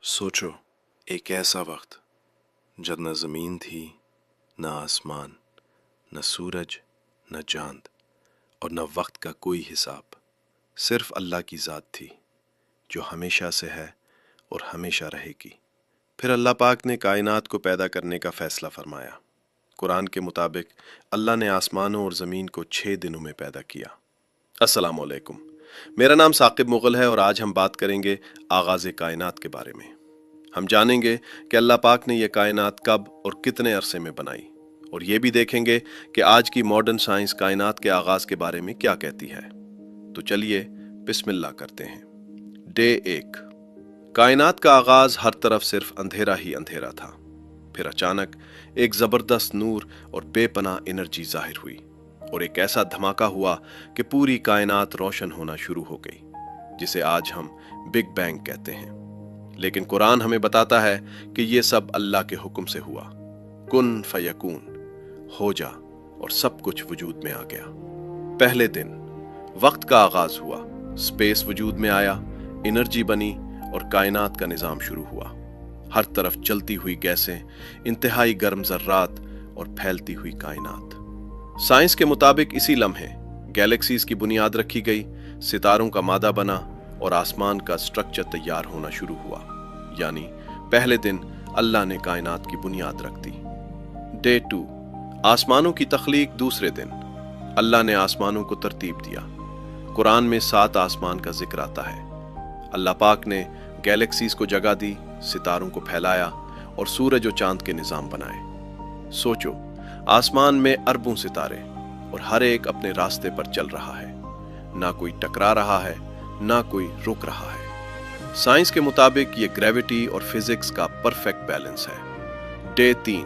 सोचो, एक ऐसा वक्त जब न ज़मीन थी, न आसमान, न सूरज, न चांद और न वक्त का कोई हिसाब। सिर्फ अल्लाह की ज़ात थी जो हमेशा से है और हमेशा रहेगी। फिर अल्लाह पाक ने कायनात को पैदा करने का फ़ैसला फरमाया। कुरान के मुताबिक अल्लाह ने आसमानों और ज़मीन को 6 दिनों में पैदा किया। अस्सलाम वालेकुम, मेरा नाम साकिब मुग़ल है और आज हम बात करेंगे आगाज़ कायनात के बारे में। हम जानेंगे कि अल्लाह पाक ने यह कायनात कब और कितने अरसे में बनाई, और ये भी देखेंगे कि आज की मॉडर्न साइंस कायनात के आगाज़ के बारे में क्या कहती है। तो चलिए बिस्मिल्लाह करते हैं। डे 1। कायनात का आगाज़ हर तरफ सिर्फ अंधेरा ही अंधेरा था। फिर अचानक एक ज़बरदस्त नूर और बेपनाह एनर्जी जाहिर हुई और एक ऐसा धमाका हुआ कि पूरी कायनात रोशन होना शुरू हो गई, जिसे आज हम बिग बैंग कहते हैं। लेकिन कुरान हमें बताता है कि यह सब अल्लाह के हुक्म से हुआ। कुन फयकून, हो जा, और सब कुछ वजूद में आ गया। पहले दिन वक्त का आगाज हुआ, स्पेस वजूद में आया, एनर्जी बनी और कायनात का निजाम शुरू हुआ। हर तरफ चलती हुई गैसें, इंतहाई गर्म जर्रात और फैलती हुई कायनात। साइंस के मुताबिक इसी लम्हे गैलेक्सीज की बुनियाद रखी गई, सितारों का मादा बना और आसमान का स्ट्रक्चर तैयार होना शुरू हुआ। यानी पहले दिन अल्लाह ने कायनात की बुनियाद रख दी। डे 2। आसमानों की तख्लीक दूसरे दिन अल्लाह ने आसमानों को तरतीब दिया। कुरान में 7 आसमान का जिक्र आता है। अल्लाह पाक ने गैलेक्सीज को जगह दी, सितारों को फैलाया और सूरज और चांद के निजाम बनाए। सोचो, आसमान में अरबों सितारे और हर एक अपने रास्ते पर चल रहा है। ना कोई टकरा रहा है, ना कोई रुक रहा है। साइंस के मुताबिक ये ग्रेविटी और फिजिक्स का परफेक्ट बैलेंस है। डे 3।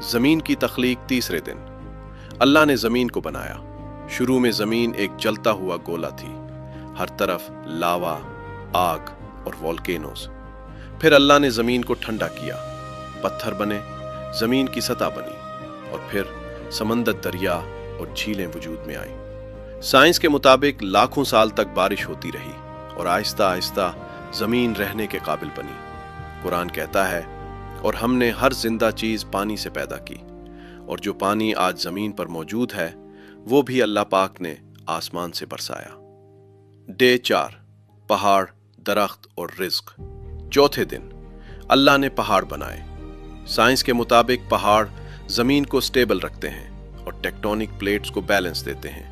जमीन की तख्लीक तीसरे दिन अल्लाह ने जमीन को बनाया। शुरू में जमीन एक जलता हुआ गोला थी, हर तरफ लावा, आग और वोल्केनोज। फिर अल्लाह ने जमीन को ठंडा किया, पत्थर बने, जमीन की सतह बनी और फिर समंदर, दरिया और झीलें वजूद में आई। साइंस के मुताबिक लाखों साल तक बारिश होती रही और आहिस्ता आहिस्ता जमीन रहने के काबिल बनी। कुरान कहता है, और हमने हर जिंदा चीज पानी से पैदा की, और जो पानी आज जमीन पर मौजूद है वो भी अल्लाह पाक ने आसमान से बरसाया। डे 4। पहाड़, दरख्त और रिज्क। चौथे दिन अल्लाह ने पहाड़ बनाए। साइंस के मुताबिक पहाड़ जमीन को स्टेबल रखते हैं और टेक्टोनिक प्लेट्स को बैलेंस देते हैं,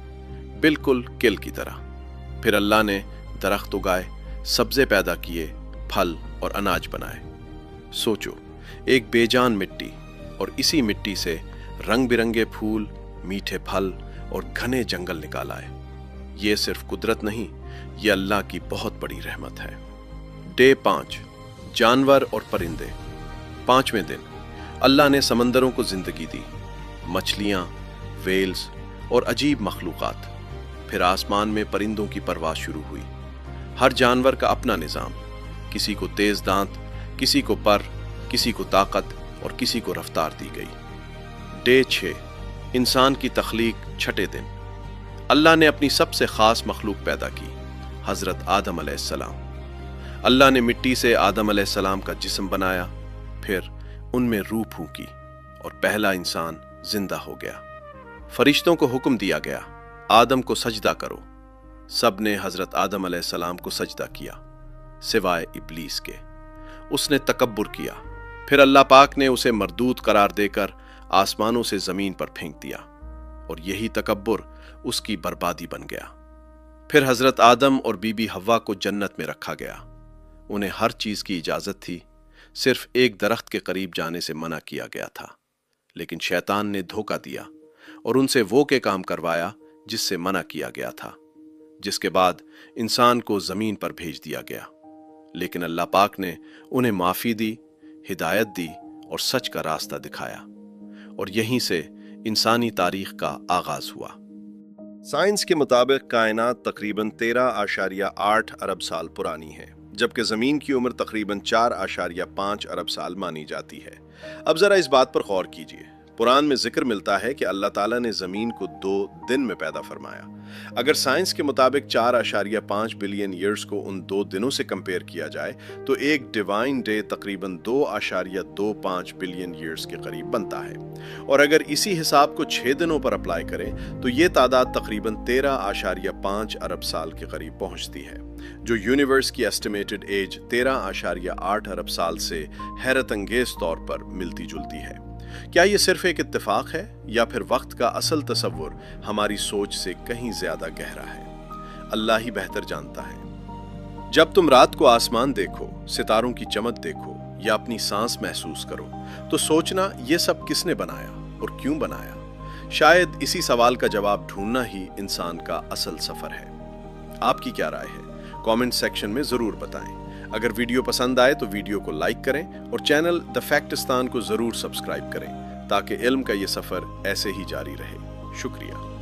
बिल्कुल किल की तरह। फिर अल्लाह ने दरख्त उगाए, सब्जे पैदा किए, फल और अनाज बनाए। सोचो, एक बेजान मिट्टी और इसी मिट्टी से रंग बिरंगे फूल, मीठे फल और घने जंगल निकाल आए। ये सिर्फ कुदरत नहीं, ये अल्लाह की बहुत बड़ी रहमत है। डे 5। जानवर और परिंदे। पांचवें दिन अल्लाह ने समंदरों को जिंदगी दी, मछलियां, वेल्स और अजीब मखलूकात। फिर आसमान में परिंदों की परवास शुरू हुई। हर जानवर का अपना निजाम, किसी को तेज दांत, किसी को पर, किसी को ताकत और किसी को रफ्तार दी गई। डे 6। इंसान की तख्लीक छठे दिन अल्लाह ने अपनी सबसे खास मखलूक पैदा की, हजरत आदम अलैहिस्सलाम। अल्लाह ने मिट्टी से आदम अलैहिस्सलाम का जिस्म बनाया, फिर उनमें रूह फूंकी और पहला इंसान जिंदा हो गया। फरिश्तों को हुक्म दिया गया, आदम को सजदा करो। सब ने हजरत आदम अलैहिस्सलाम को सजदा किया, सिवाय इब्लीस के। उसने तकब्बुर किया। फिर अल्लाह पाक ने उसे मरदूद करार देकर आसमानों से जमीन पर फेंक दिया और यही तकब्बुर उसकी बर्बादी बन गया। फिर हजरत आदम और बीबी हव्वा को जन्नत में रखा गया। उन्हें हर चीज की इजाजत थी, सिर्फ एक दरख्त के करीब जाने से मना किया गया था। लेकिन शैतान ने धोखा दिया और उनसे वो के काम करवाया जिससे मना किया गया था, जिसके बाद इंसान को जमीन पर भेज दिया गया। लेकिन अल्लाह पाक ने उन्हें माफी दी, हिदायत दी और सच का रास्ता दिखाया, और यहीं से इंसानी तारीख का आगाज हुआ। साइंस के मुताबिक कायनात तकरीबन 13.8 अरब साल पुरानी है, जबकि जमीन की उम्र तकरीबन 4.5 अरब साल मानी जाती है। अब जरा इस बात पर गौर कीजिए, قرآن میں ذکر ملتا ہے کہ اللہ تعالیٰ نے زمین کو 2 دن میں پیدا فرمایا۔ اگر سائنس کے مطابق 4.5 بلین ایئرز کو ان 2 دنوں سے کمپیئر کیا جائے تو ایک ڈیوائن ڈے تقریباً 2.25 بلین ایئرز کے قریب بنتا ہے، اور اگر اسی حساب کو 6 دنوں پر اپلائی کریں تو یہ تعداد تقریباً 13.5 ارب سال کے قریب پہنچتی ہے، جو یونیورس کی ایسٹیمیٹڈ ایج 13.8 ارب سال سے حیرت انگیز طور پر ملتی جلتی ہے۔ کیا یہ صرف ایک اتفاق ہے یا پھر وقت کا اصل تصور ہماری سوچ سے کہیں زیادہ گہرا ہے؟ اللہ ہی بہتر جانتا ہے۔ جب تم رات کو آسمان دیکھو، ستاروں کی چمک دیکھو یا اپنی سانس محسوس کرو تو سوچنا یہ سب کس نے بنایا اور کیوں بنایا؟ شاید اسی سوال کا جواب ڈھونڈنا ہی انسان کا اصل سفر ہے۔ آپ کی کیا رائے ہے؟ کامنٹ سیکشن میں ضرور بتائیں۔ اگر ویڈیو پسند آئے تو ویڈیو کو لائک کریں اور چینل دا فیکٹستان کو ضرور سبسکرائب کریں تاکہ علم کا یہ سفر ایسے ہی جاری رہے۔ شکریہ۔